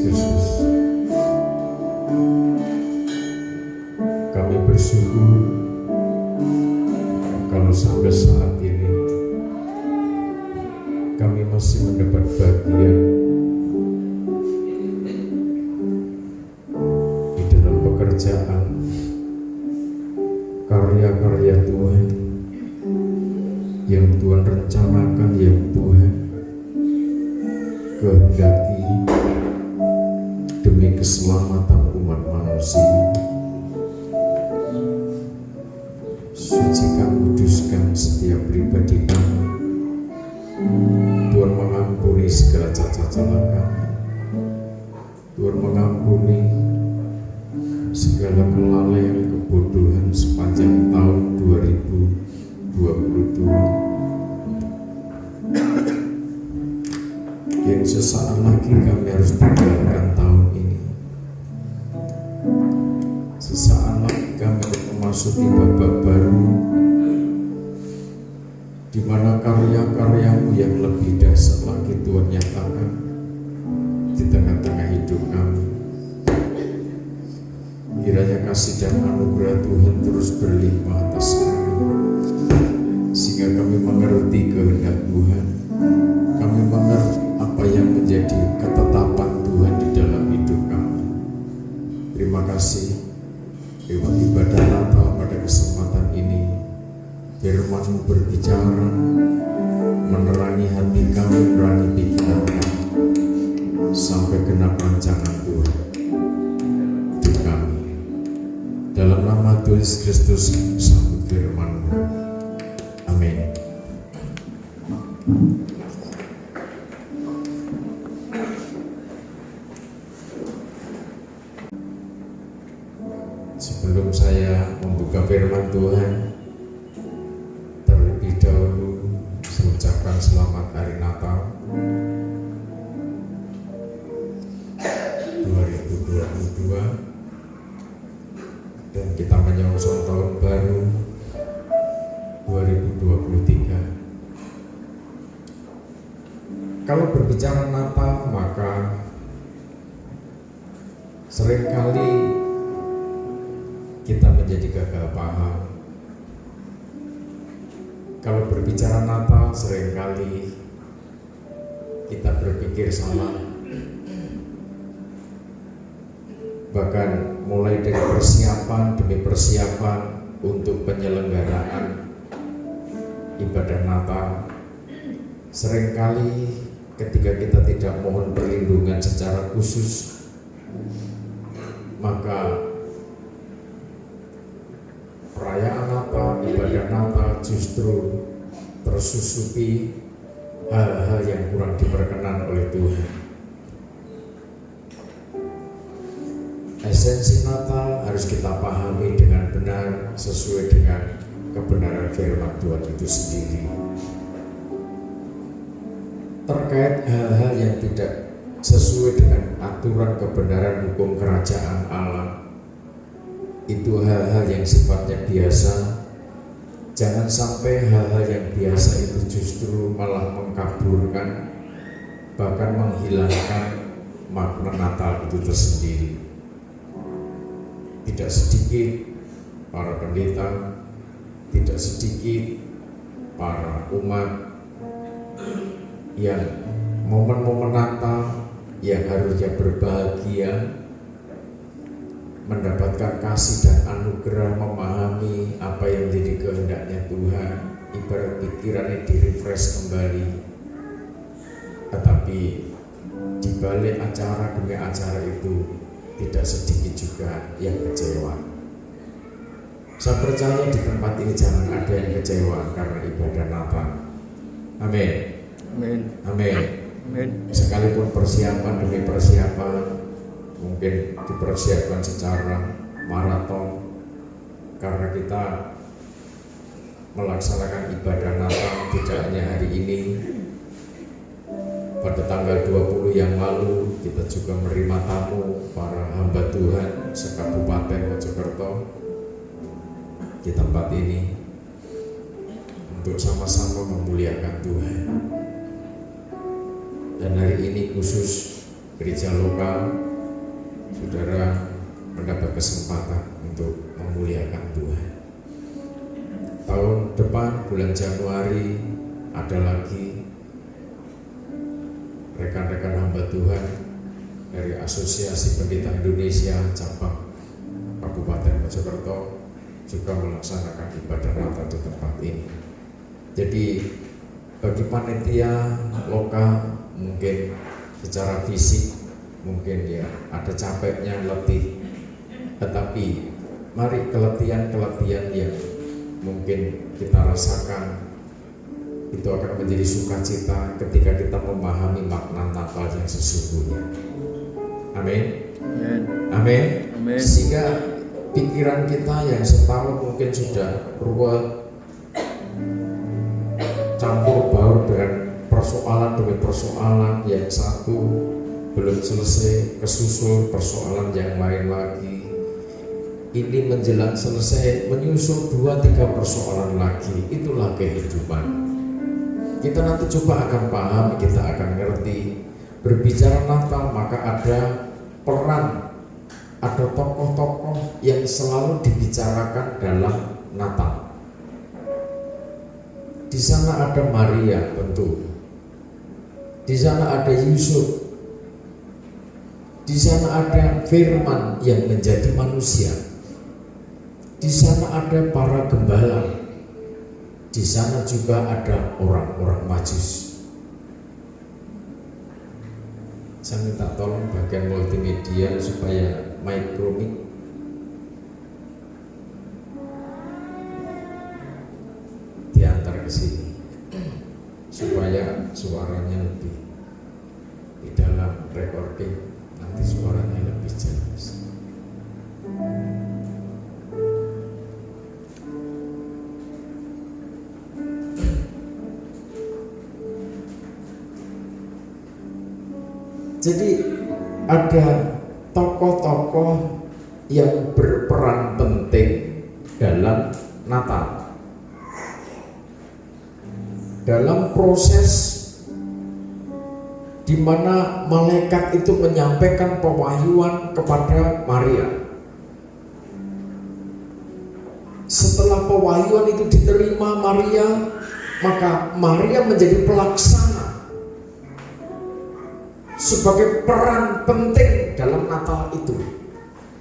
Kristus, kami bersyukur kalau sampai saat ini kami masih mendapat bagian di dalam pekerjaan karya-karya Tuhan yang Tuhan rencanakan, yang Tuhan kehendaki demi keselamatan umat manusia. Sucikan, kuduskan setiap pribadi kami. Tuhan mengampuni segala cacat celah kami. Tuhan mengampuni segala kelalaian, kebodohan sepanjang tahun 2022 yang sesaat lagi kami harus tinggalkan tahun ini. Sesaat lagi kami harus memasuki babak baru di mana karya-karyamu yang lebih dahsyat lagi Tuhan nyatakan di tengah-tengah hidup kami. Kiranya kasih dan anugerah Tuhan terus berlimpah atas kami, sehingga kami mengerti kehendak Tuhan. Kami mengerti apa yang menjadi ketetapan Tuhan di dalam hidup kami. Terima kasih lewat ibadah Natal pada kesempatan ini, firman-Mu berbicara, menerangi hati kami, menerangi pikiran kami, sampai genap rancangan Tuhan hidup kami. Dalam nama Tuhan Yesus Kristus, sambut firman-Mu. Amin. Sebelum saya membuka firman Tuhan, terlebih dahulu saya ucapkan selamat hari Natal 2022, dan kita menyongsong tahun baru 2023. Kalau berbicara Natal, maka seringkali kita menjadi gagal paham. Kalau berbicara Natal, seringkali kita berpikir salah. Bahkan mulai dari persiapan demi persiapan untuk penyelenggaraan ibadah Natal, seringkali ketika kita tidak mohon perlindungan secara khusus, maka perayaan Natal, ibadah Natal justru tersusupi hal-hal yang kurang diperkenan oleh Tuhan. Esensi Natal harus kita pahami dengan benar sesuai dengan kebenaran firman Tuhan itu sendiri. Terkait hal-hal yang tidak sesuai dengan aturan kebenaran hukum kerajaan Allah, itu hal-hal yang sifatnya biasa. Jangan sampai hal-hal yang biasa itu justru malah mengkaburkan, bahkan menghilangkan makna Natal itu tersendiri. Tidak sedikit para pendeta, tidak sedikit para umat yang momen-momen Natal yang harusnya berbahagia, mendapatkan kasih dan anugerah, memahami apa yang menjadi kehendaknya Tuhan, ibarat pikirannya direfresh kembali. Tetapi di balik acara demi acara itu tidak sedikit juga yang kecewa. Saya percaya di tempat ini jangan ada yang kecewa karena ibadah Natal. Amin. Amin. Amin. Amin. Sekalipun persiapan demi persiapan mungkin dipersiapkan secara maraton, karena kita melaksanakan ibadah Natal tidak hanya hari ini. Pada tanggal 20 yang lalu kita juga menerima tamu para hamba Tuhan sekabupaten Mojokerto di tempat ini untuk sama-sama memuliakan Tuhan. Dan hari ini khusus gereja lokal, saudara mendapat kesempatan untuk memuliakan Tuhan. Tahun depan bulan Januari ada lagi rekan-rekan hamba Tuhan dari Asosiasi Pendeta Indonesia cabang Kabupaten Mojokerto juga melaksanakan ibadah Natal di tempat ini. Jadi bagi panitia lokal mungkin secara fisik mungkin ya ada capeknya, letih, tetapi mari keletihan yang mungkin kita rasakan itu akan menjadi sukacita ketika kita memahami makna Natal yang sesungguhnya. Amin. Amin. Sehingga pikiran kita yang setahun mungkin sudah ruwet, campur baur dengan persoalan demi persoalan, yang satu belum selesai kesusul persoalan yang lain lagi. Ini menjelang selesai menyusul 2-3 persoalan lagi. Itulah kehidupan. Kita nanti coba akan paham, kita akan ngerti. Berbicara Natal maka ada peran, ada tokoh-tokoh yang selalu dibicarakan dalam Natal. Di sana ada Maria tentu, di sana ada Yusuf, di sana ada Firman yang menjadi manusia, di sana ada para gembala, di sana juga ada orang-orang Majus. Saya minta tolong bagian multimedia supaya mic diantar ke sini supaya suaranya lebih di dalam recording, nanti suaranya lebih jelas. Jadi ada tokoh-tokoh yang berperan penting dalam Natal. Dalam proses di mana malaikat itu menyampaikan pewahyuan kepada Maria. Setelah pewahyuan itu diterima Maria, maka Maria menjadi pelaksana sebagai peran penting dalam Natal itu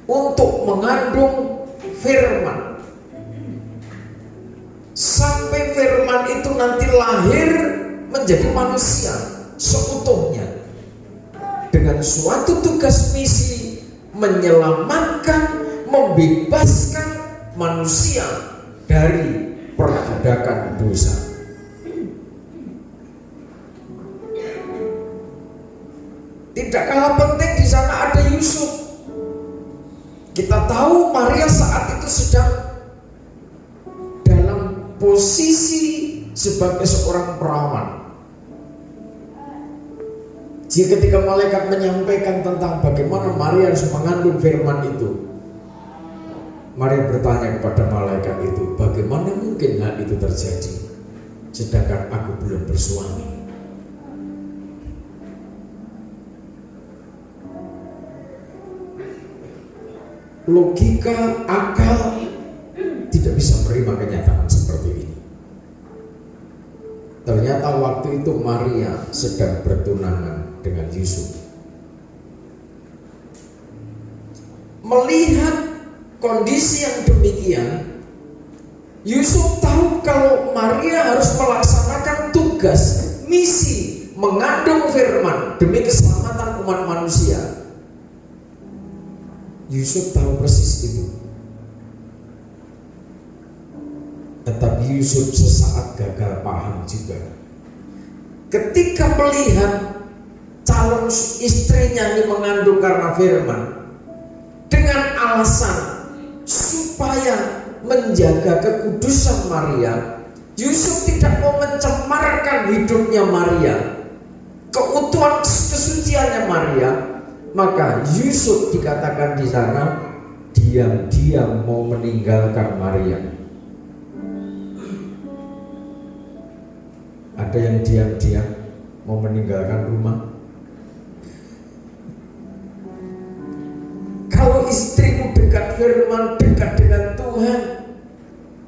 untuk mengandung firman, sampai firman itu nanti lahir menjadi manusia seutuhnya dengan suatu tugas misi menyelamatkan, membebaskan manusia dari perbudakan dosa. Tidak kalah penting di sana ada Yusuf. Kita tahu Maria saat itu sedang dalam posisi sebagai seorang perawan. Jika ketika malaikat menyampaikan tentang bagaimana Maria harus mengandung firman itu, Maria bertanya kepada malaikat itu, bagaimana mungkin hal itu terjadi sedangkan aku belum bersuami? Logika, akal tidak bisa menerima kenyataan seperti ini. Ternyata waktu itu Maria sedang bertunangan dengan Yusuf. Melihat kondisi yang demikian, Yusuf tahu kalau Maria harus melaksanakan tugas misi mengandung firman demi keselamatan umat manusia. Yusuf tahu persis itu. Tetapi Yusuf sesaat gagal paham juga. Ketika melihat calon istrinya ini mengandung karena firman, dengan alasan supaya menjaga kekudusan Maria, Yusuf tidak mau mencemarkan hidupnya Maria, keutuhan kesuciannya Maria. Maka Yusuf dikatakan di sana diam-diam mau meninggalkan Maria. Ada yang diam-diam mau meninggalkan rumah? hatimu dekat firman, dekat dengan Tuhan,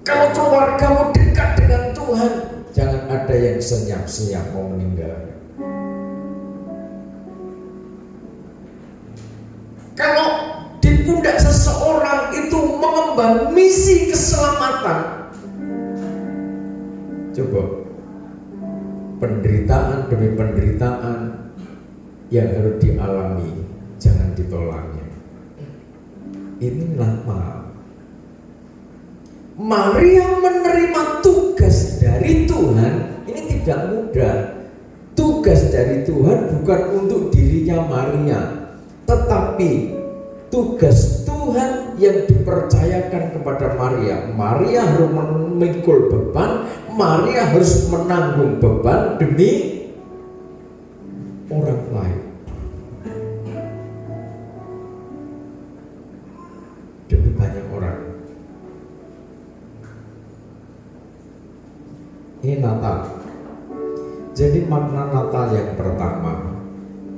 kalau keluargamu dekat dengan Tuhan, jangan ada yang senyap-senyap mau meninggal. Kalau di pundak seseorang itu mengemban misi keselamatan, coba penderitaan demi penderitaan yang harus dialami, jangan ditolaknya. Ini normal. Maria menerima tugas dari Tuhan, ini tidak mudah. Tugas dari Tuhan bukan untuk dirinya Maria, tetapi tugas Tuhan yang dipercayakan kepada Maria. Maria harus memikul beban, Maria harus menanggung beban demi orang lain, demi banyak orang. Ini Natal. Jadi makna Natal yang pertama,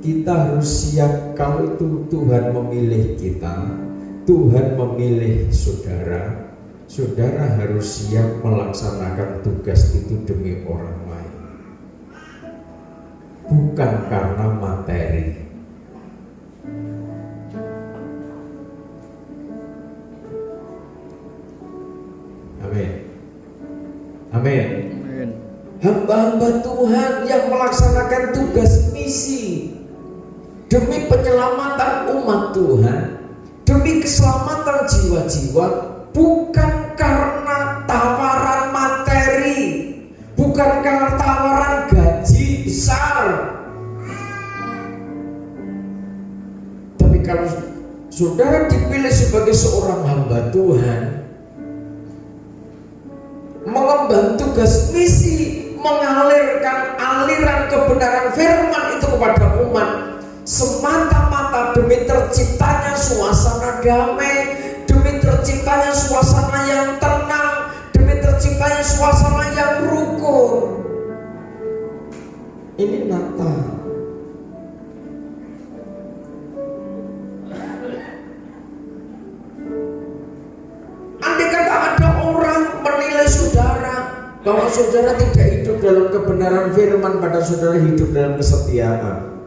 kita harus siap kalau itu Tuhan memilih kita, Tuhan memilih saudara, saudara harus siap melaksanakan tugas itu demi orang lain, bukan karena materi. Amin. Amin. Hamba-hamba Tuhan yang melaksanakan tugas misi demi penyelamatan umat Tuhan, demi keselamatan jiwa-jiwa, bukan karena tawaran materi, bukan karena tawaran gaji besar. Tapi kalau saudara dipilih sebagai seorang hamba Tuhan, mengemban tugas misi, mengalirkan aliran kebenaran firman itu kepada umat, semata-mata demi terciptanya suasana damai, demi terciptanya suasana yang tenang, demi terciptanya suasana yang rukun. Ini Natal. Andai kata ada orang menilai saudara bahwa saudara tidak hidup dalam kebenaran firman, pada saudara hidup dalam kesetiaan,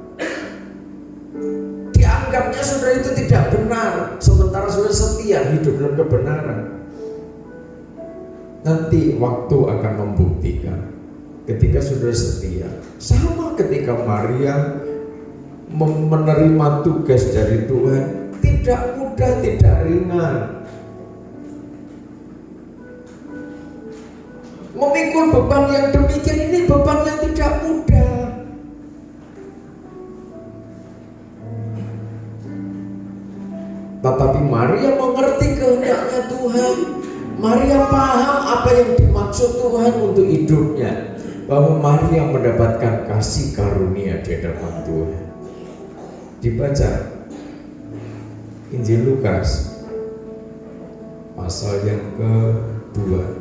dianggapnya saudara itu tidak benar, sementara saudara setia hidup dalam kebenaran. Nanti waktu akan membuktikan ketika saudara setia. Sama ketika Maria menerima tugas dari Tuhan, tidak mudah, tidak ringan. Memikul beban yang demikian ini beban yang tidak mudah. Tetapi Maria mengerti kehendaknya Tuhan. Maria paham apa yang dimaksud Tuhan untuk hidupnya, bahwa Maria mendapatkan kasih karunia di hadapan Tuhan. Dibaca Injil Lukas pasal yang kedua.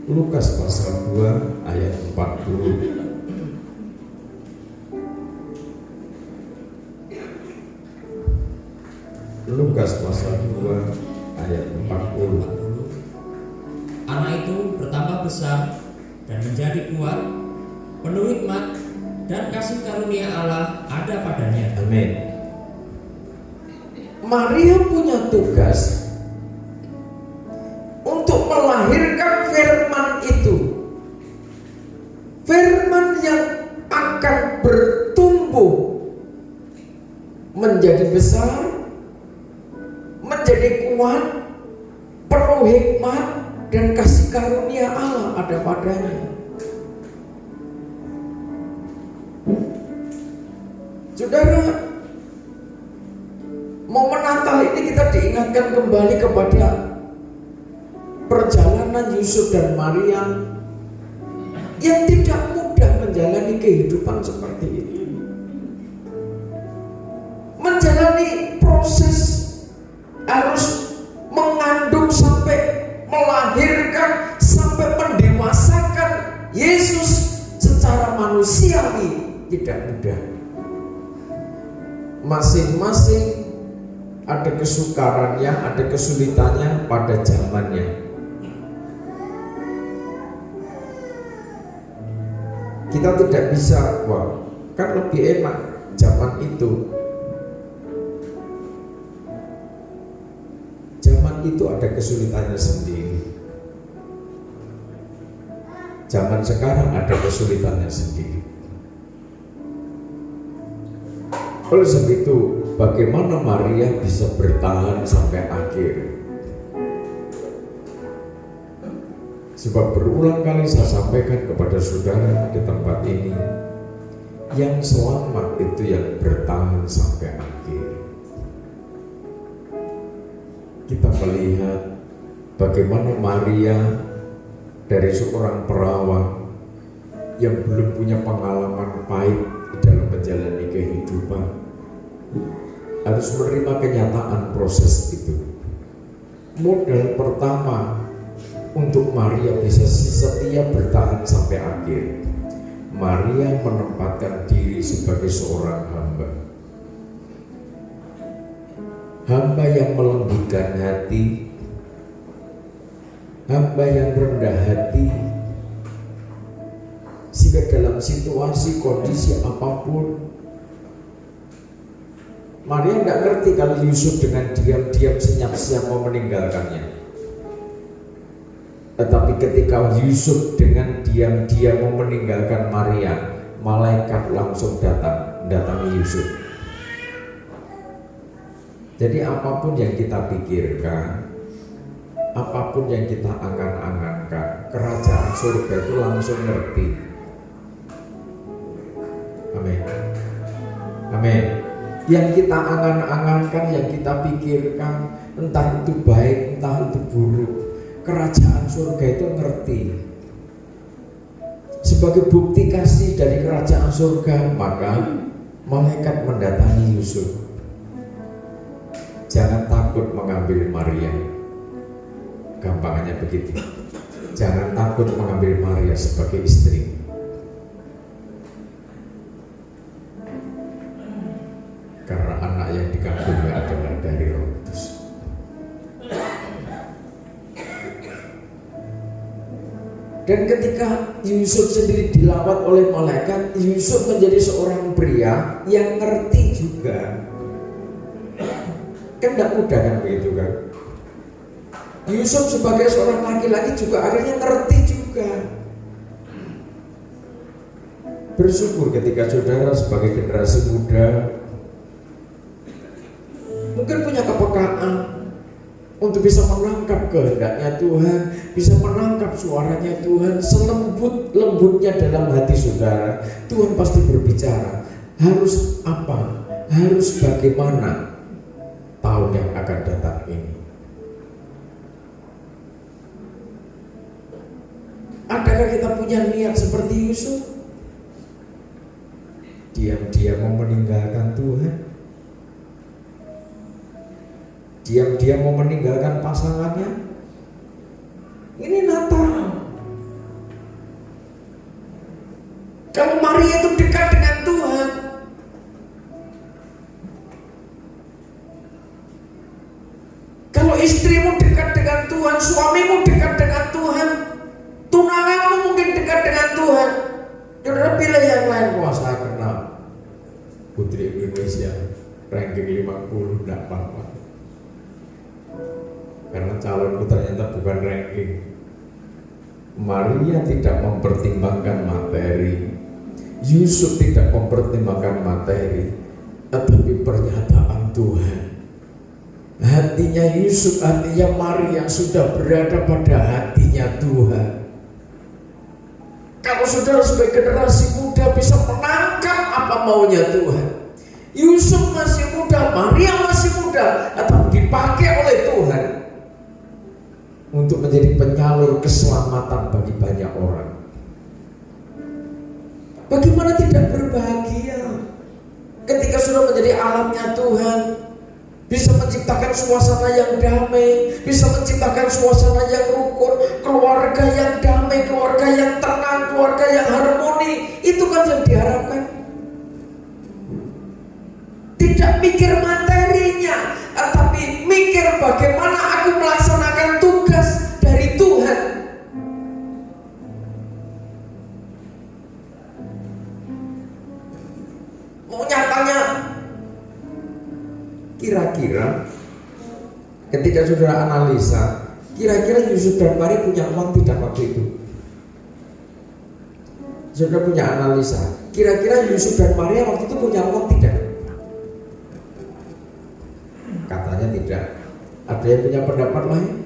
Lukas pasal 2 ayat 40. Lukas pasal 2 ayat 40. Anak itu bertambah besar dan menjadi kuat, penuh hikmat, dan kasih karunia Allah ada padanya. Amin. Maria punya tugas untuk melahirkan firman itu, firman yang akan bertumbuh menjadi besar, menjadi kuat, penuh hikmat, dan kasih karunia Allah ada padanya. Saudara, momen Natal ini kita diingatkan kembali kepada perjalanan Yusuf dan Maria yang tidak mudah menjalani kehidupan seperti itu, menjalani proses harus mengandung sampai melahirkan sampai mendewasakan Yesus secara manusiawi tidak mudah. Masing-masing ada kesukarannya, ada kesulitannya pada zamannya. Kita tidak bisa, wah kan lebih enak zaman itu. Zaman itu ada kesulitannya sendiri. Zaman sekarang ada kesulitannya sendiri. Oleh sebab itu, bagaimana Maria bisa bertahan sampai akhir? Sebab berulang kali saya sampaikan kepada saudara di tempat ini, yang selamat itu yang bertahan sampai akhir. Kita melihat bagaimana Maria dari seorang perawan yang belum punya pengalaman pahit dalam menjalani kehidupan, harus menerima kenyataan proses itu. Modal pertama untuk Maria bisa setia bertahan sampai akhir, Maria menempatkan diri sebagai seorang hamba. Hamba yang melembutkan hati, hamba yang rendah hati, sehingga dalam situasi kondisi apapun, Maria tidak ngerti kalau Yusuf dengan diam-diam senyap-senyap mau meninggalkannya. Tetapi ketika Yusuf dengan diam-diam mau meninggalkan Maria, malaikat langsung datangi Yusuf. Jadi apapun yang kita pikirkan, apapun yang kita angan-angankan, kerajaan surga itu langsung ngerti. Amin. Amin. Yang kita angan-angankan, yang kita pikirkan, entah itu baik, entah itu buruk, kerajaan surga itu ngerti. Sebagai bukti kasih dari kerajaan surga, maka malaikat mendatangi Yusuf. Jangan takut mengambil Maria. Gampangannya begitu. Jangan takut mengambil Maria sebagai istri. Karena anak yang dikandungnya adalah dari Roh Kudus. Dan ketika Yusuf sendiri dilawat oleh malaikat, Yusuf menjadi seorang pria yang ngerti juga. Kan tidak mudah kan begitu kan. Yusuf sebagai seorang laki-laki juga akhirnya ngerti juga. Bersyukur ketika saudara sebagai generasi muda mungkin punya kepekaan untuk bisa menangkap kehendaknya Tuhan, bisa menangkap suaranya Tuhan, selembut-lembutnya dalam hati saudara. Tuhan pasti berbicara. Harus apa? Harus bagaimana tahun yang akan datang ini? Adakah kita punya niat seperti Yusuf? Diam-diam mau meninggalkan Tuhan, diam-diam mau meninggalkan pasangannya. Ini Natal. Kalau Maria itu dekat dengan Tuhan, kalau istrimu dekat dengan Tuhan, suamimu dekat dengan Tuhan, tunanganmu mungkin dekat dengan Tuhan, saudara pilih yang lain. Wah, saya kenal Putri Indonesia ranking 50, tidak apa-apa. Karena calonku ternyata bukan ranking. Maria tidak mempertimbangkan materi, Yusuf tidak mempertimbangkan materi, tetapi pernyataan Tuhan. Hatinya Yusuf, hatinya Maria sudah berada pada hatinya Tuhan. Kalau saudara sebagai generasi muda bisa menangkap apa maunya Tuhan. Yusuf masih muda, Maria masih muda, atau dipakai oleh Tuhan untuk menjadi penyalur keselamatan bagi banyak orang. Bagaimana tidak berbahagia ketika sudah menjadi alatnya Tuhan, bisa menciptakan suasana yang damai, bisa menciptakan suasana yang rukun, keluarga yang damai, keluarga yang tenang, keluarga yang harmoni. Itu kan yang diharapkan. Tidak mikir materi, dirinya, tapi mikir bagaimana aku melaksanakan tugas dari Tuhan. Mau nyatanya, kira-kira ketika saudara analisa, kira-kira Yusuf dan Maria punya uang tidak waktu itu? Saudara punya analisa, kira-kira Yusuf dan Maria waktu itu punya uang tidak? Katanya tidak. Ada yang punya pendapat lain?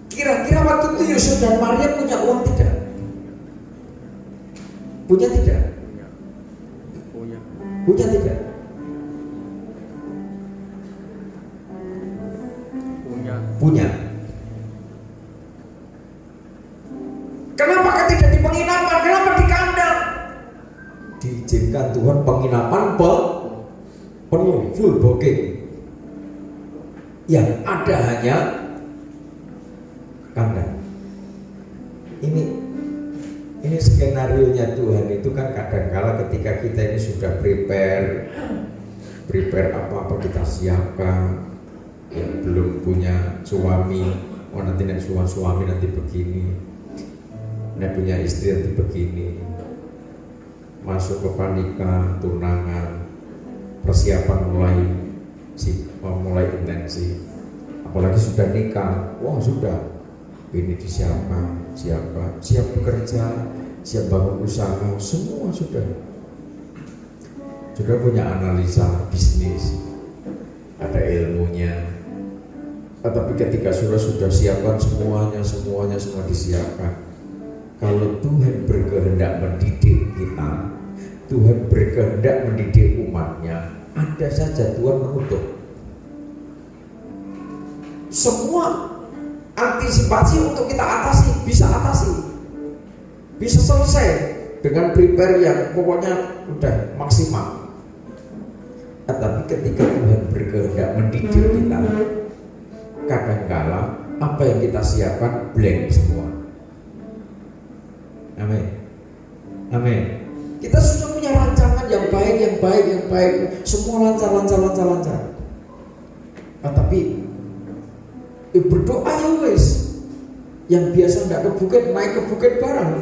Kira-kira waktu itu Yusuf dan Maria punya uang tidak? Punya tidak? Punya tidak? Punya. Kenapa tidak di penginapan? Kenapa di kandang? Diizinkan Tuhan penginapan penuh, full booking. Yang ada hanya kandang. Ini skenario-nya Tuhan itu kan kadang-kala ketika kita ini sudah prepare apa-apa kita siapkan, yang belum punya suami, nanti suami nanti begini, punya istri nanti begini, masuk ke pernikahan, tunangan, persiapan mulai intensif, apalagi sudah nikah, sudah ini disiapkan, siap bekerja, siap bangun usaha, semua sudah punya analisa bisnis, ada ilmunya. Tapi ketika sudah siapkan semuanya semua disiapkan. Kalau Tuhan berkehendak mendidik kita, Tuhan berkehendak mendidik umatnya, ada saja Tuhan menutup. Semua antisipasi untuk kita bisa selesai dengan prepare yang pokoknya udah maksimal. Tapi ketika Tuhan berkehendak mendidik kita, kadang-kala apa yang kita siapkan blank semua. Amin. Kita sudah punya rancangan yang baik, semua lancar. Tapi berdoa ya wes. Yang biasa nggak ke bukit naik ke bukit bareng.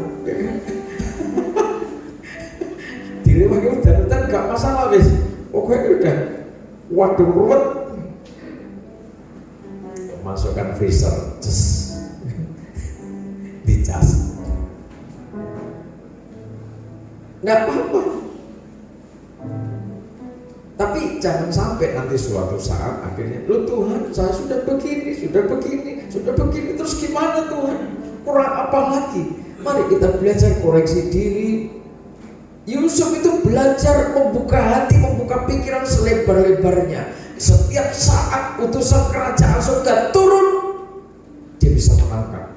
Direwaki udan nggak masalah wes. Pokoknya udah waduh ruwet. Masukkan freezer, dicas. Nggak apa-apa. Tapi jangan sampai nanti suatu saat akhirnya, loh Tuhan, saya sudah begini, terus gimana Tuhan? Kurang apa lagi? Mari kita belajar koreksi diri. Yusuf itu belajar membuka hati, membuka pikiran selebar-lebarnya. Setiap saat utusan kerajaan surga turun, dia bisa menangkap.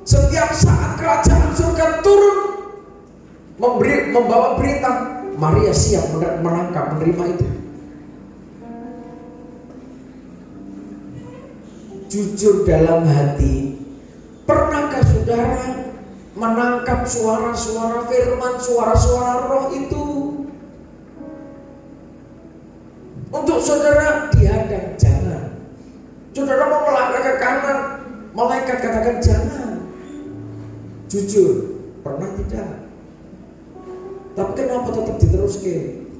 Setiap saat kerajaan surga turun, membawa berita, Maria siap menangkap, menerima itu. Jujur dalam hati, pernahkah saudara menangkap suara-suara firman, suara-suara roh itu? Untuk saudara dihadang, jangan. Saudara mau melangkah ke kanan, malaikat katakan jangan. Jujur, pernah tidak? Tapi kenapa tetap diteruskan?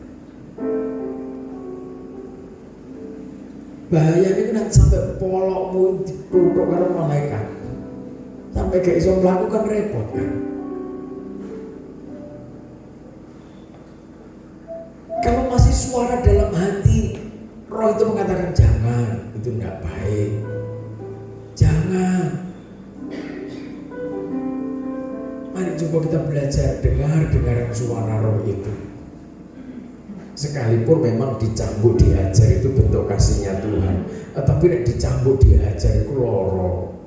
Bahaya ini nanti sampai polokmu ditutup karena malaikat, sampai gak bisa melakukan repot kan? Kalau masih suara dalam hati, roh itu mengatakan jangan, itu tidak baik, jangan. Mari coba kita belajar dengar suara roh itu. Sekalipun memang dicambuk diajar itu bentuk kasihnya Tuhan, tapi nek dicambuk diajar itu loro.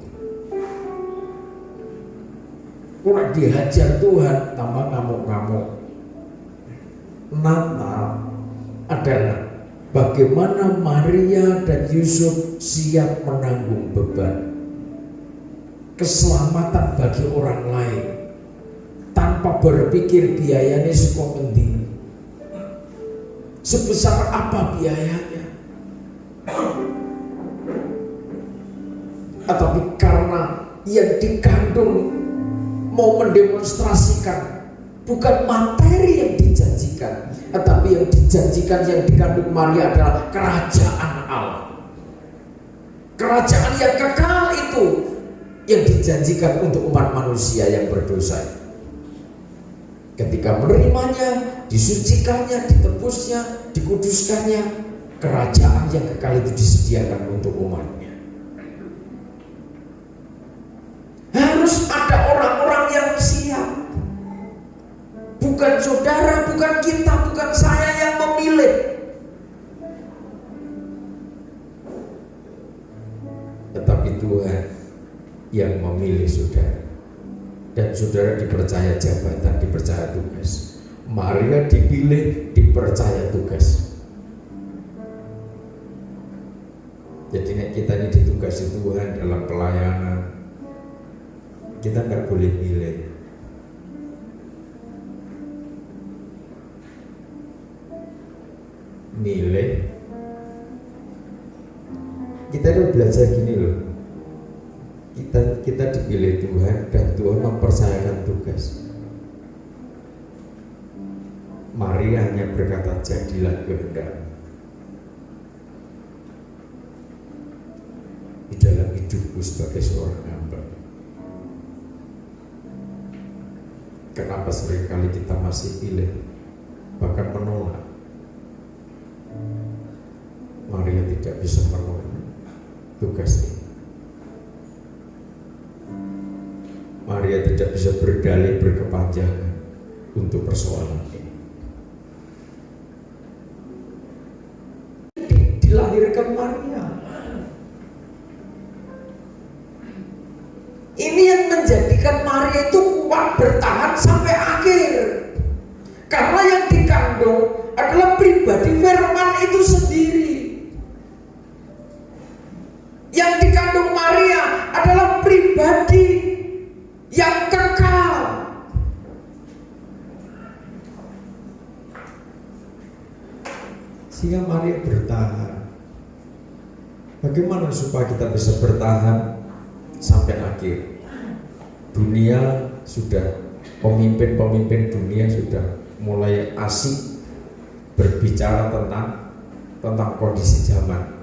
Kurang dihajar Tuhan tambah ngamuk-ngamuk. Natal adalah bagaimana Maria dan Yusuf siap menanggung beban keselamatan bagi orang lain tanpa berpikir biayanya sekomendi. sebesar apa biayanya, tetapi karena yang dikandung mau mendemonstrasikan bukan materi yang dijanjikan, tetapi yang dijanjikan, yang dikandung Maria adalah kerajaan Allah. Kerajaan yang kekal itu yang dijanjikan untuk umat manusia yang berdosa. Ketika menerimanya, disucikannya, ditebusnya, dikuduskannya, kerajaan yang kekal itu disediakan untuk umatnya. Harus ada orang-orang yang siap. Bukan saudara, bukan kita, bukan saya yang memilih, tetapi Tuhan yang memilih saudara. Dan saudara dipercaya jabatan, dipercaya tugas. Maria dipilih, dipercaya tugas. Jadi kita ini ditugasi Tuhan dalam pelayanan, kita nggak boleh milih. Milih, kita udah belajar gini loh. Kita dipilih Tuhan dan Tuhan mempercayakan tugas. Maria hanya berkata, jadilah kehendak-Mu. Di dalam hidupku sebagai seorang hamba. Kenapa seringkali kita masih pilih, bahkan menolak? Maria tidak bisa menolak tugas ini. Maria tidak bisa berdalih berkepanjangan untuk persoalan ini. Dilahirkan Maria. Ini yang menjadikan Maria itu kuat bertahan sampai akhir. Karena yang dikandung adalah pribadi firman itu sendiri. Yang dikandung Maria adalah pribadi yang kekal. Sehingga Maria bertahan. Bagaimana supaya kita bisa bertahan sampai akhir? Dunia sudah, pemimpin-pemimpin dunia sudah mulai asik berbicara tentang kondisi zaman.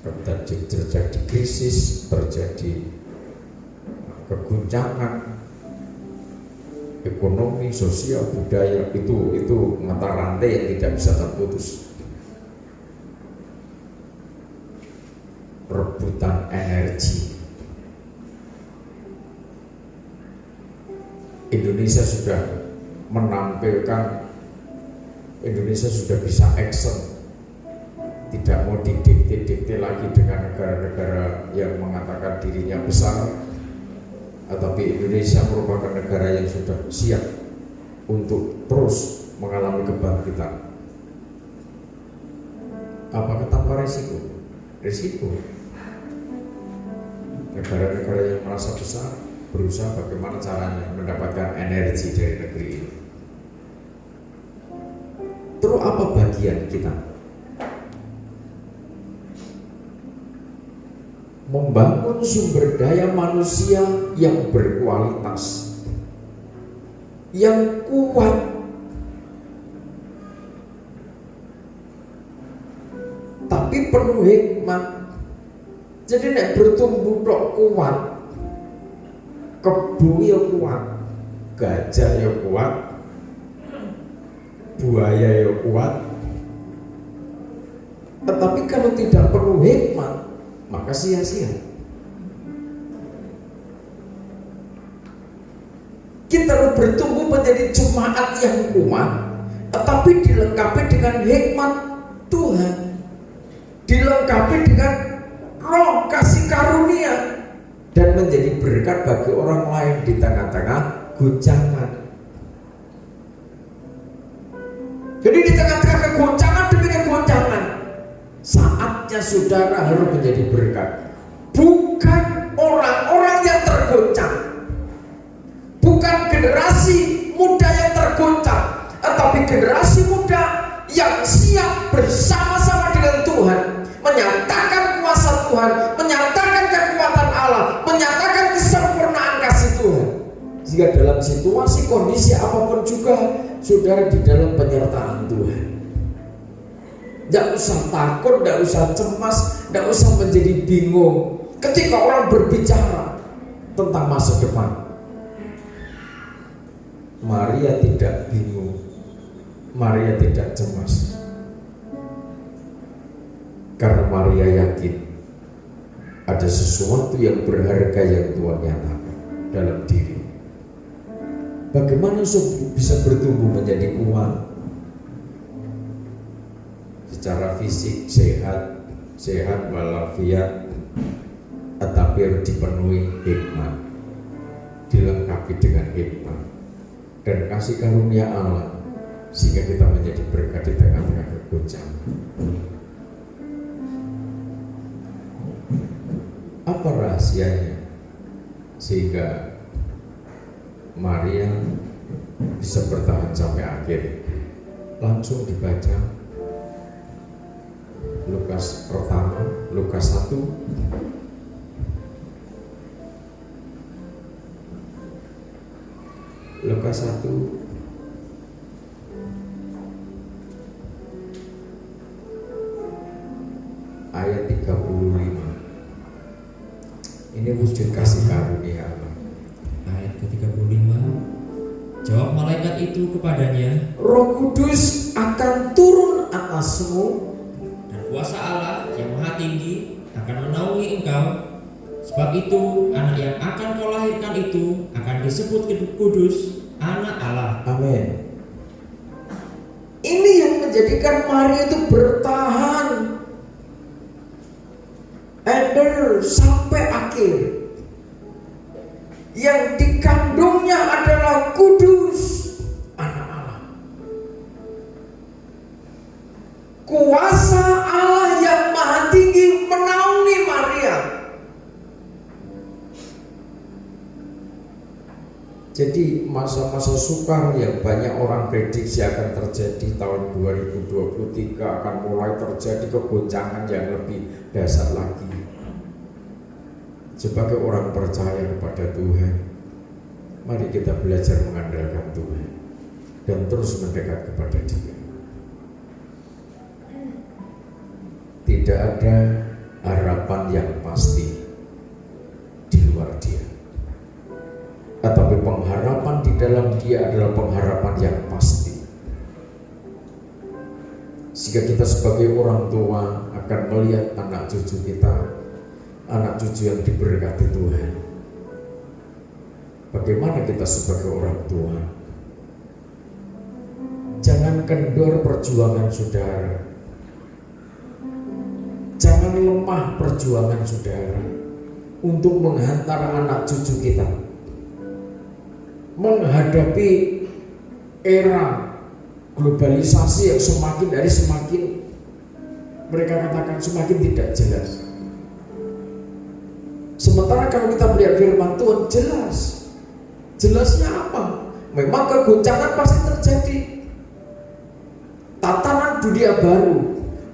Terjadi krisis, terjadi keguncangan ekonomi, sosial, budaya, itu mata rantai yang tidak bisa terputus. Rebutan energi. Indonesia sudah menampilkan, Indonesia sudah bisa action, tidak mau didikte-dikte lagi dengan negara-negara yang mengatakan dirinya besar. Tetapi Indonesia merupakan negara yang sudah siap untuk terus mengalami kebangkitan. Apakah tanpa risiko? Risiko. Negara-negara yang merasa besar berusaha bagaimana caranya mendapatkan energi dari negeri ini. Terus apa bagian kita? Membangun sumber daya manusia yang berkualitas, yang kuat, tapi penuh hikmat. Jadi nek bertumbuh tok kuat, kebu ya kuat, gajah ya kuat, buaya ya kuat. Tetapi kalau tidak penuh hikmat, maka sia-sia. Kita harus bertumbuh menjadi jemaat yang kuat, tetapi dilengkapi dengan hikmat Tuhan, dilengkapi dengan roh kasih karunia, dan menjadi berkat bagi orang lain di tengah-tengah goncangan. Jadi di tengah-tengah kegoncangan demi kegoncangan, saatnya saudara harus menjadi berkat. Bukan orang-orang yang tergoncang, bukan generasi muda yang tergoncang, tetapi generasi muda yang siap bersama-sama dengan Tuhan, menyatakan kuasa Tuhan, menyatakan kekuatan Allah, menyatakan kesempurnaan kasih Tuhan. Sehingga dalam situasi kondisi apapun juga, saudara di dalam penyertaan Tuhan. Tidak usah takut, tidak usah cemas, tidak usah menjadi bingung ketika orang berbicara tentang masa depan. Maria tidak bingung, Maria tidak cemas, karena Maria yakin ada sesuatu yang berharga yang Tuhan nyatakan dalam diri. Bagaimana bisa bertumbuh menjadi kuat? Secara fisik sehat walafiat, tetapi harus dipenuhi hikmat, dilengkapi dengan hikmat dan kasih karunia Allah, sehingga kita menjadi berkat di tengah-tengah kegoncangan. Apa rahasianya sehingga Maria bisa bertahan sampai akhir? Langsung dibaca Lukas pertama, Lukas 1 Lukas 1 ayat 35. Ini wujud kasih karunia Allah. Ayat ke-35. Jawab malaikat itu kepadanya, Roh Kudus akan turun atasmu, dan kuasa Allah yang maha tinggi akan menaungi engkau. Sebab itu anak yang akan kau lahirkan itu akan disebut kudus, anak Allah. Amin. Ini yang menjadikan Maria itu bertahan sampai akhir. Yang dikandungnya adalah kudus, anak Allah. Kuasa Allah yang maha tinggi menaungi Maria. Jadi masa-masa sukar yang banyak orang prediksi akan terjadi tahun 2023 akan mulai terjadi kegoncangan yang lebih dasar lagi. Sebagai orang percaya kepada Tuhan, mari kita belajar mengandalkan Tuhan dan terus mendekat kepada Dia. Tidak ada harapan yang pasti di luar Dia, tetapi pengharapan di dalam Dia adalah pengharapan yang pasti. Sehingga kita sebagai orang tua akan melihat anak cucu kita, anak cucu yang diberkati Tuhan. Bagaimana kita sebagai orang tua? Jangan kendor perjuangan saudara, jangan lemah perjuangan saudara untuk menghantar anak cucu kita menghadapi era globalisasi yang semakin dari semakin, mereka katakan semakin tidak jelas. Sementara kalau kita melihat firman Tuhan jelas. Jelasnya apa? Memang kegoncangan pasti terjadi. Tatanan dunia baru,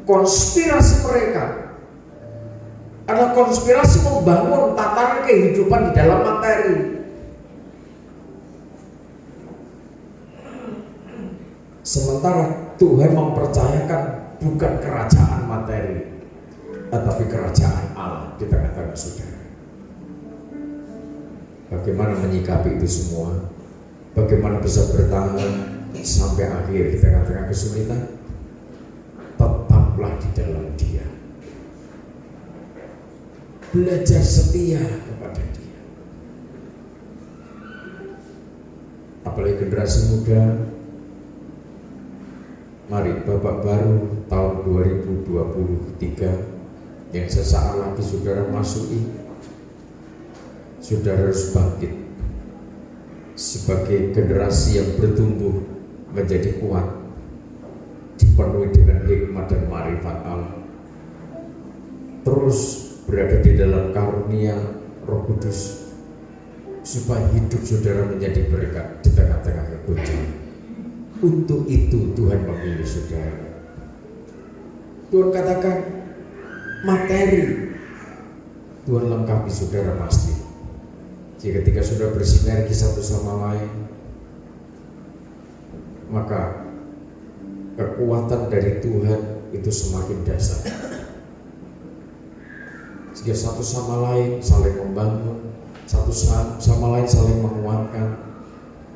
konspirasi mereka adalah konspirasi membangun tatanan kehidupan di dalam materi. Sementara Tuhan mempercayakan bukan kerajaan materi, tetapi kerajaan Allah di tengah-tengah saudara. Bagaimana menyikapi itu semua? Bagaimana bisa bertahan sampai akhir di tengah-tengah kesulitan? Tetaplah di dalam Dia. Belajar setia kepada Dia. Apalagi generasi muda, mari babak baru tahun 2023 yang sesaat lagi saudara masuki, saudara harus bangkit sebagai generasi yang bertumbuh menjadi kuat, dipenuhi dengan hikmat dan marifat Allah, terus berada di dalam karunia Roh Kudus, supaya hidup saudara menjadi berkat di tengah-tengah kegoncangan. Untuk itu Tuhan memilih saudara. Tuhan katakan materi, Tuhan lengkapi saudara pasti. Jadi ketika sudah bersinergi satu sama lain, maka kekuatan dari Tuhan itu semakin dasar. Jika satu sama lain saling membangun, satu sama lain saling menguatkan,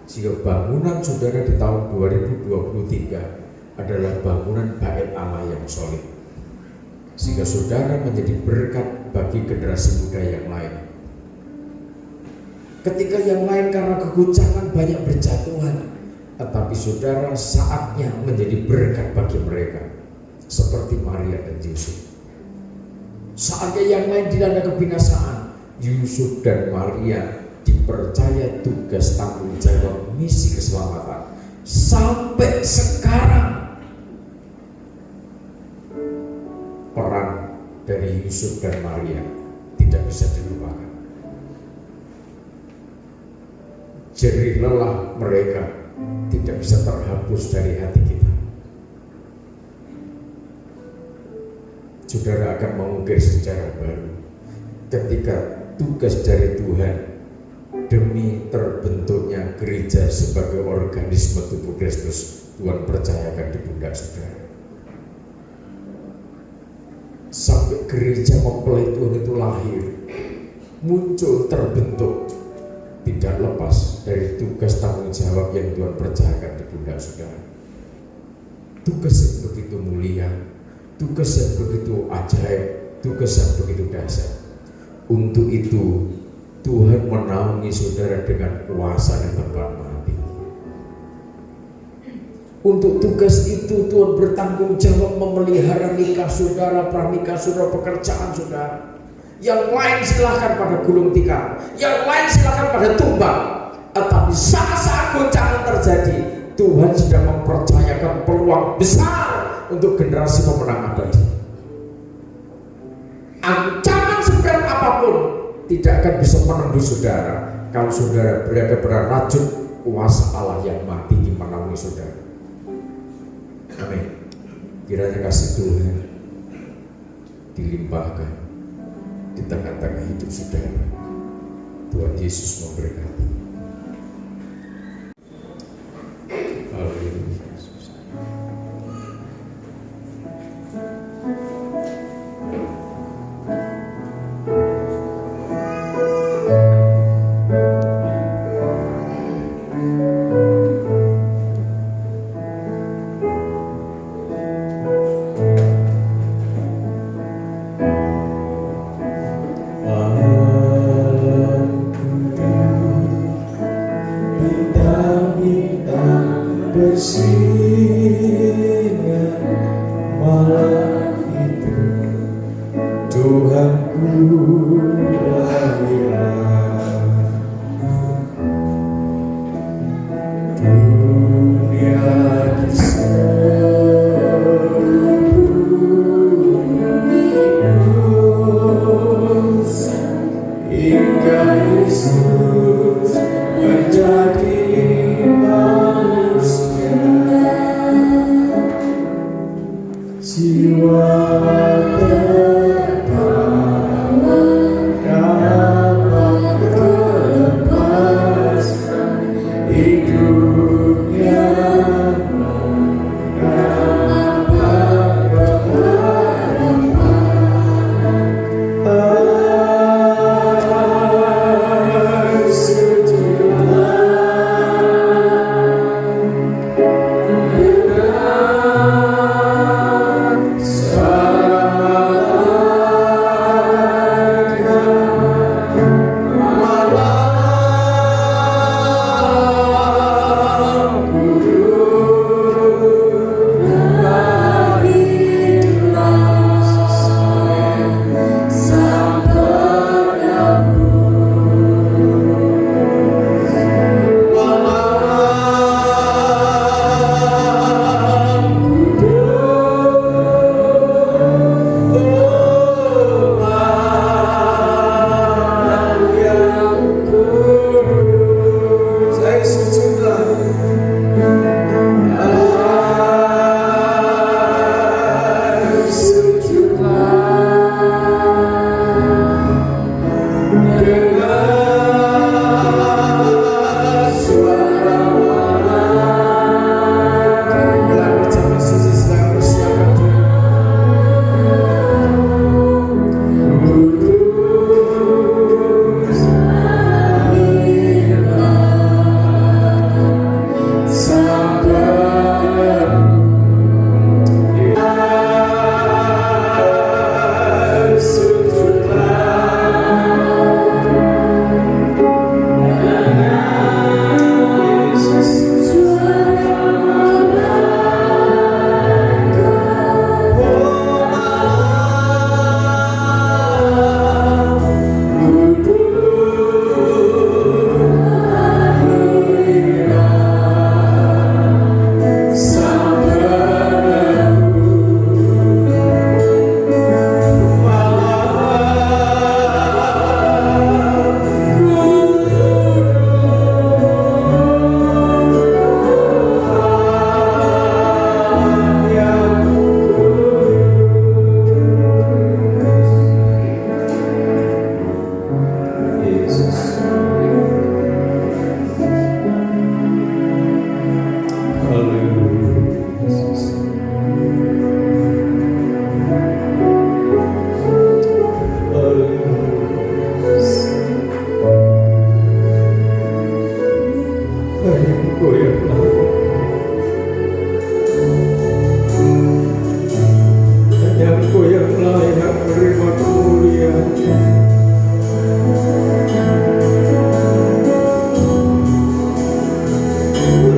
sehingga bangunan saudara di tahun 2023 adalah bangunan bait Allah yang solid, sehingga saudara menjadi berkat bagi generasi muda yang lain. Ketika yang lain karena keguncangan banyak berjatuhan, tetapi saudara saatnya menjadi berkat bagi mereka, seperti Maria dan Yusuf. Saatnya yang lain dilanda kebinasaan, Yusuf dan Maria dipercaya tugas tanggung jawab misi keselamatan. Sampai sekarang peran dari Yusuf dan Maria tidak bisa dilupakan. Jerih lelah mereka tidak bisa terhapus dari hati kita. Saudara akan mengukir sejarah baru ketika tugas dari Tuhan demi terbentuknya gereja sebagai organisme tubuh Kristus Tuhan percayakan di pundak saudara. Sampai gereja mempelai Tuhan itu lahir, muncul, terbentuk, tidak lepas dari tugas tanggung jawab yang Tuhan percayakan di pundak saudara. Tugas yang begitu mulia, tugas yang begitu ajaib, tugas yang begitu dahsyat. Untuk itu Tuhan menaungi saudara dengan kuasa dan tempat mati. Untuk tugas itu Tuhan bertanggung jawab memelihara nikah saudara, pranikah saudara, pekerjaan saudara. Yang lain silahkan pada gulung tikar, yang lain silahkan pada tumbang. Tetapi saat-saat goncangan terjadi, Tuhan sedang mempercayakan peluang besar untuk generasi pemenang abadi. Ancaman seberat apapun tidak akan bisa menembus saudara kalau saudara berada pada rajut kuasa Allah yang mati di menaungi saudara. Amin. Kiranya kasih Tuhan dilimpahkan di tengah-tengah hidup saudara. Tuhan Yesus memberkati. Haleluya.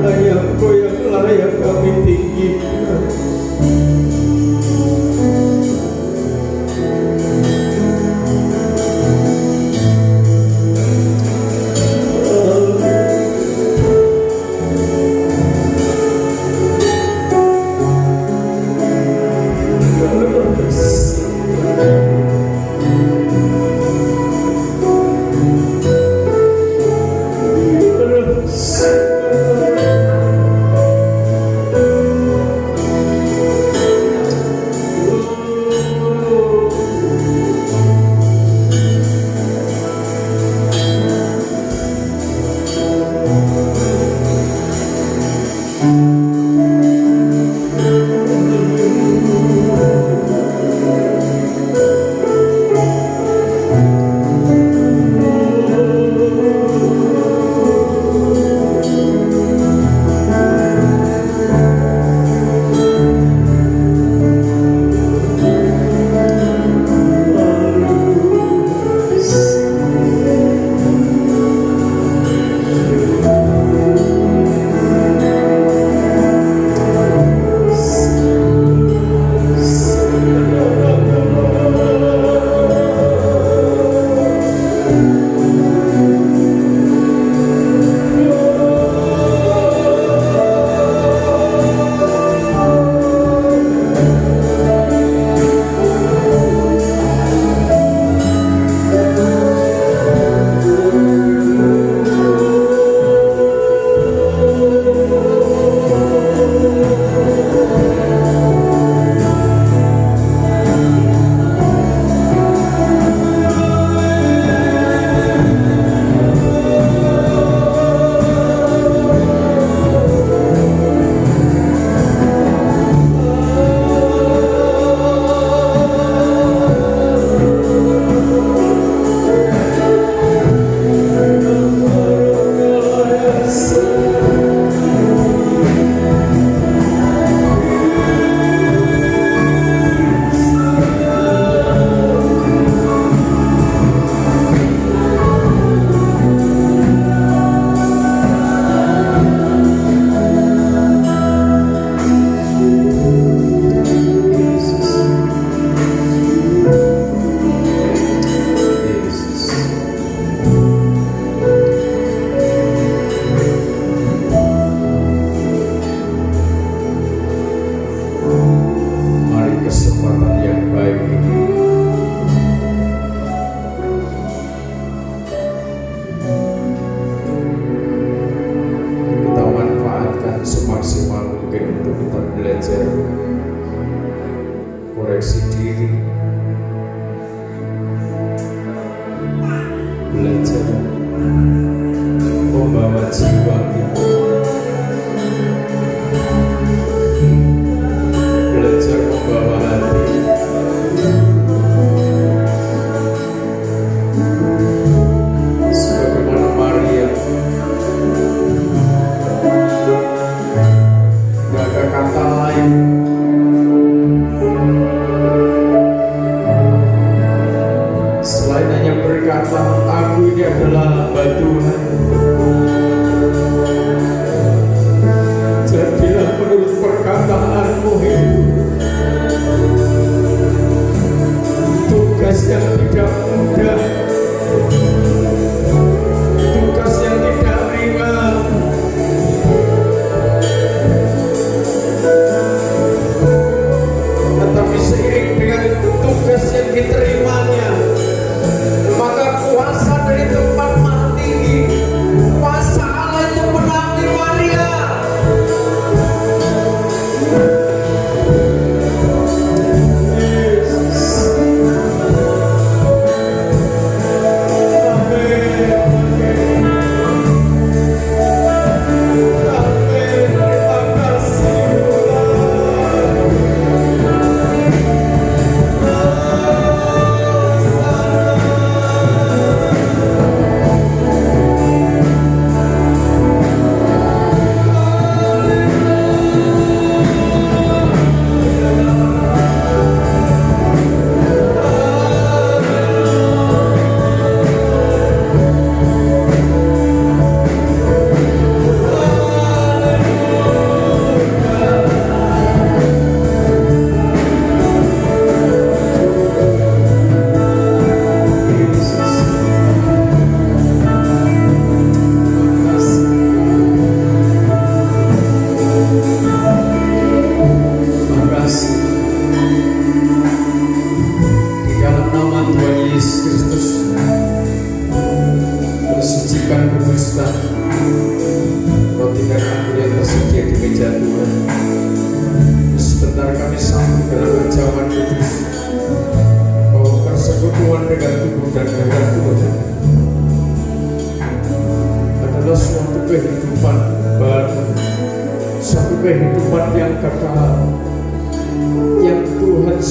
Layak-Kau yang layak kami tinggikan. koreksi diri, belajar membawa jiwa kita, belajar membawa hati, sebagaimana Maria. Gak ada kata lain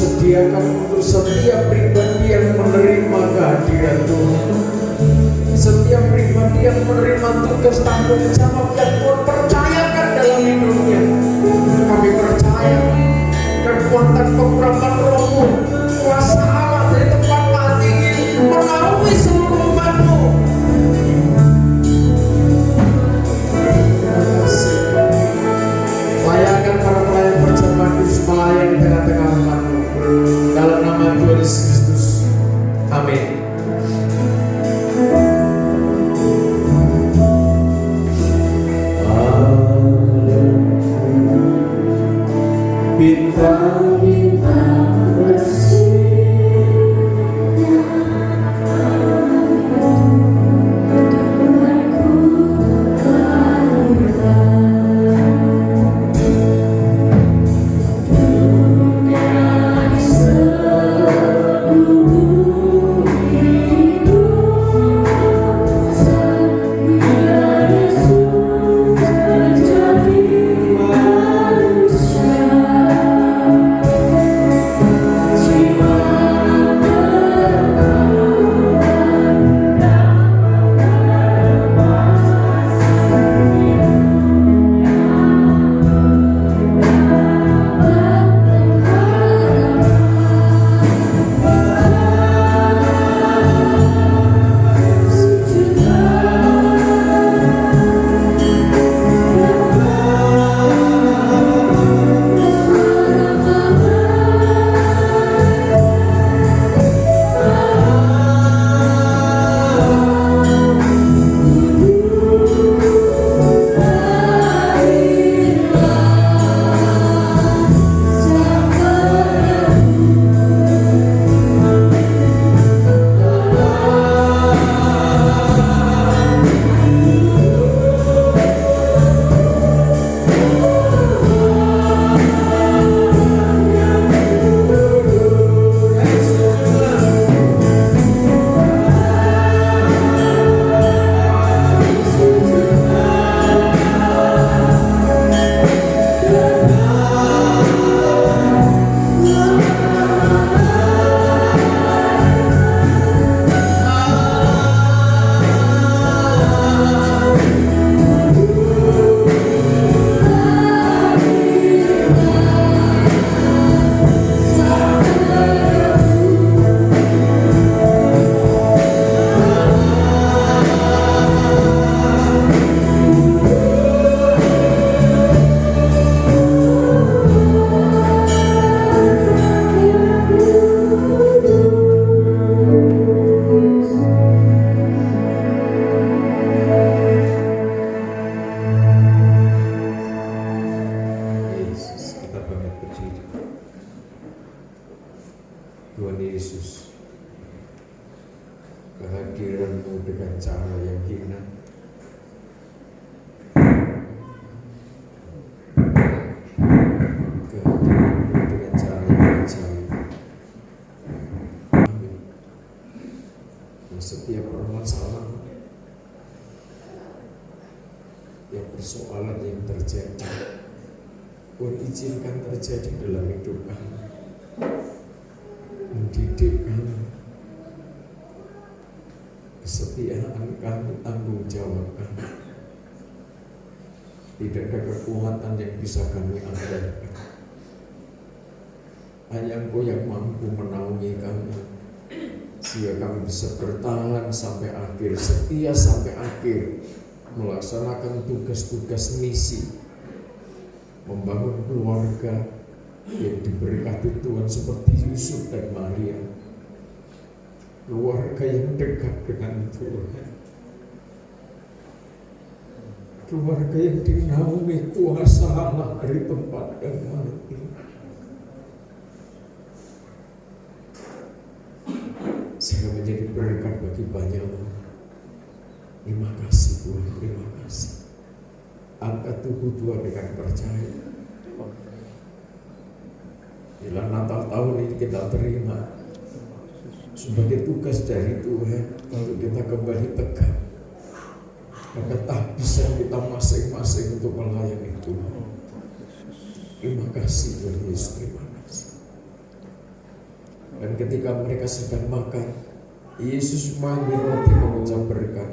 sediakan untuk setiap pribadi yang menerima kehadiran Tuhan, setiap pribadi yang menerima tugas tanggung jawab yang Tuhan percayakan dalam hidupnya. Kami percaya kekuatan pengurapan Roh-Mu, kuasa Allah dari tempat Maha Tinggi menaungi seluruh umat-Mu. Layakan para pelayan perjamuan kudus melayani di tengah-tengah umat-Mu. Dalam nama Tuhan Yesus Kristus. Amin. Bintang-bintang Tuhan Yesus, kehadiran-Mu dengan cara yang hina, kehadiran-Mu dengan cara yang ajaib. Amin. Dan setiap permasalahan yang persoalan yang terjadi, Tuhan izinkan terjadi dalam hidup kami, mendidik kami, kesetiaan kami, tanggung jawab kami. Tidak ada kekuatan yang bisa kami andalkan, hanya Engkau yang mampu menaungi kami, sehingga kami bisa bertahan sampai akhir, setia sampai akhir, melaksanakan tugas-tugas misi, membangun keluarga yang diberkati Tuhan seperti Yusuf dan Maria, keluarga yang dekat dengan Tuhan, keluarga yang dinaungi kuasa Allah dari tempat dan hati, sehingga menjadi berkat bagi banyak orang. Terima kasih Tuhan, terima kasih. Angkat tubuh Tuhan dengan percaya. Bila Natal tahun ini kita terima sebagai tugas dari Tuhan untuk kita kembali tegak, maka tak bisa kita masing-masing untuk melayani Tuhan. Terima kasih Tuhan Yesus, terima kasih. Dan ketika mereka sedang makan, Yesus mengambil roti, mengucap berkat,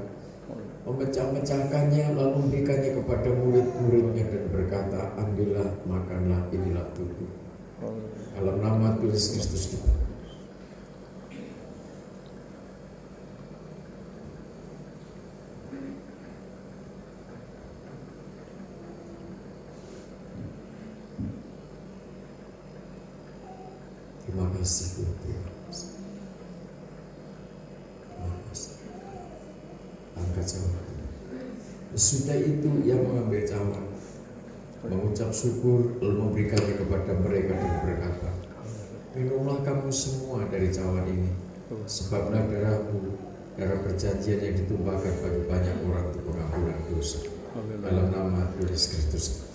memecah-mecahkannya, lalu memberikannya kepada murid-muridnya dan berkata, ambillah, makanlah, inilah tubuh. Dalam nama Tuhan Yesus Kristus kita. Terima kasih Tuhan. Terima kasih. Angkat cawan. Sesudah itu ia mengambil cawan, mengucap syukur, lalu memberikannya kepada mereka dan berkata, minumlah kamu semua dari cawan ini, sebablah darahku, darah perjanjian yang ditumpahkan bagi banyak orang untuk pengampunan dosa. Dalam nama Tuhan Yesus Kristus.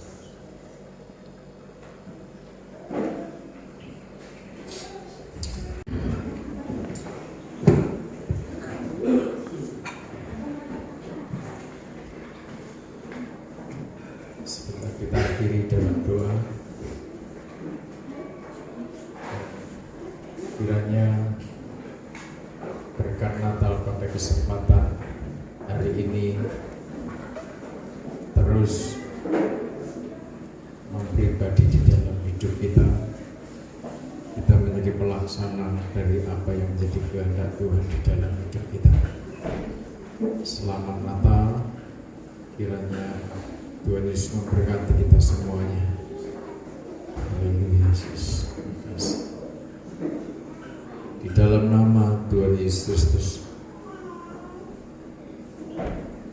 Sebentar kita akhiri dalam doa. Kiranya berkat Natal pada kesempatan hari ini terus mempribadi di dalam hidup kita. Kita menjadi pelaksana dari apa yang menjadi kehendak Tuhan di dalam hidup kita. Selamat Natal. Kiranya Tuhan Yesus memberkati kita semuanya. Haleluya Yesus. Di dalam nama Tuhan Yesus Kristus,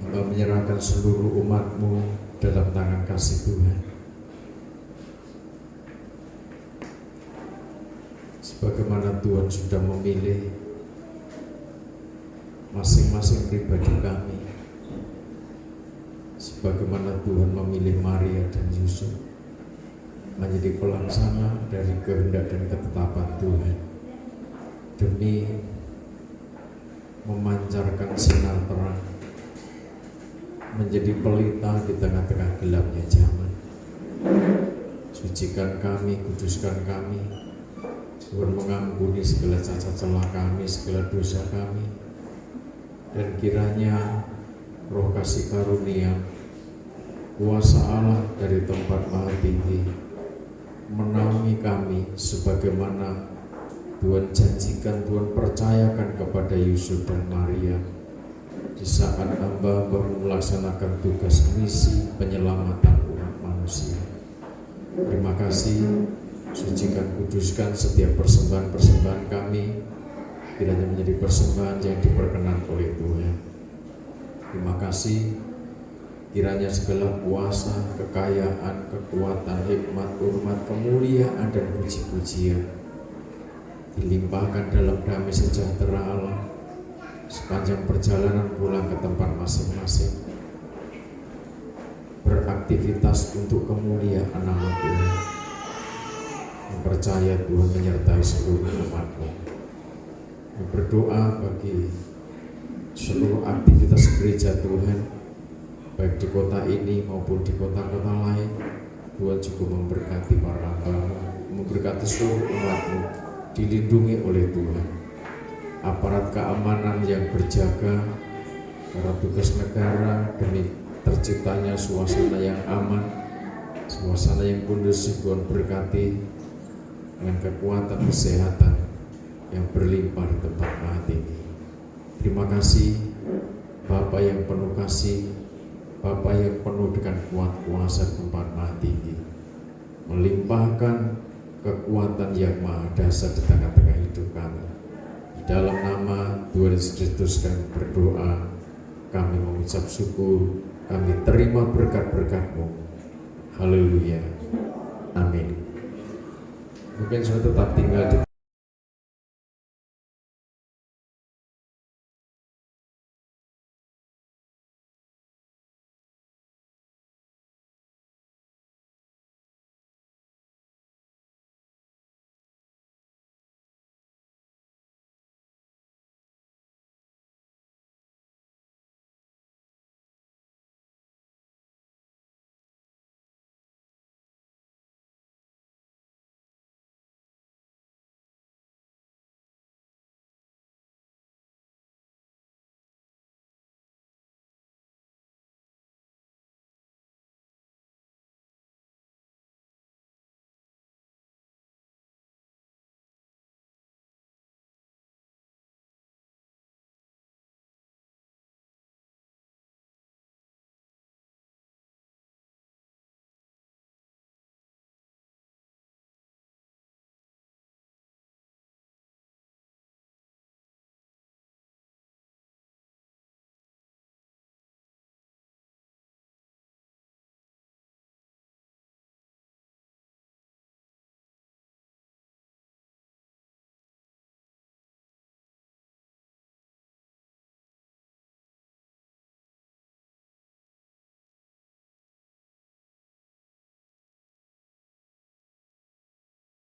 Hamba menyerahkan seluruh umat-Mu dalam tangan kasih Tuhan. Sebagaimana Tuhan sudah memilih masing-masing pribadi kami, sebagaimana Tuhan memilih Maria dan Yusuf menjadi pelaksana dari kehendak dan ketetapan Tuhan, demi memancarkan sinar terang, menjadi pelita di tengah-tengah gelapnya zaman. Sucikan kami, kuduskan kami, Tuhan mengampuni segala cacat celah kami, segala dosa kami, dan kiranya Roh kasih karunia, kuasa Allah dari tempat maha tinggi menaungi kami sebagaimana Tuhan janjikan, Tuhan percayakan kepada Yusuf dan Maria di saat hamba-hamba melaksanakan tugas misi penyelamatan umat manusia. Terima kasih, sucikan, kuduskan setiap persembahan-persembahan kami, kiranya menjadi persembahan yang diperkenan oleh Tuhan. Terima kasih, kiranya segala kuasa, kekayaan, kekuatan, hikmat, hormat, kemuliaan, dan puji-pujian dilimpahkan dalam damai sejahtera Allah sepanjang perjalanan pulang ke tempat masing-masing, beraktivitas untuk kemuliaan nama Tuhan, mempercaya Tuhan menyertai seluruh umat-Mu. Berdoa bagi seluruh aktivitas gereja Tuhan, baik di kota ini maupun di kota-kota lain. Tuhan juga memberkati para hamba, memberkati seluruh umat-Mu, dilindungi oleh Tuhan. Aparat keamanan yang berjaga, para tugas negara, demi terciptanya suasana yang aman, suasana yang kondusif. Tuhan berkati dengan kekuatan kesehatan yang berlimpah di tempat maha tinggi. Terima kasih Bapa yang penuh kasih, Bapa yang penuh dengan kuat kuasa tempat maha tinggi, melimpahkan kekuatan yang maha dahsyat di tengah-tengah hidup kami. Di dalam nama Tuhan Yesus Kristus kami berdoa, kami mengucap syukur, kami terima berkat-berkat-Mu. Haleluya. Amin. Mungkin saya tetap tinggal di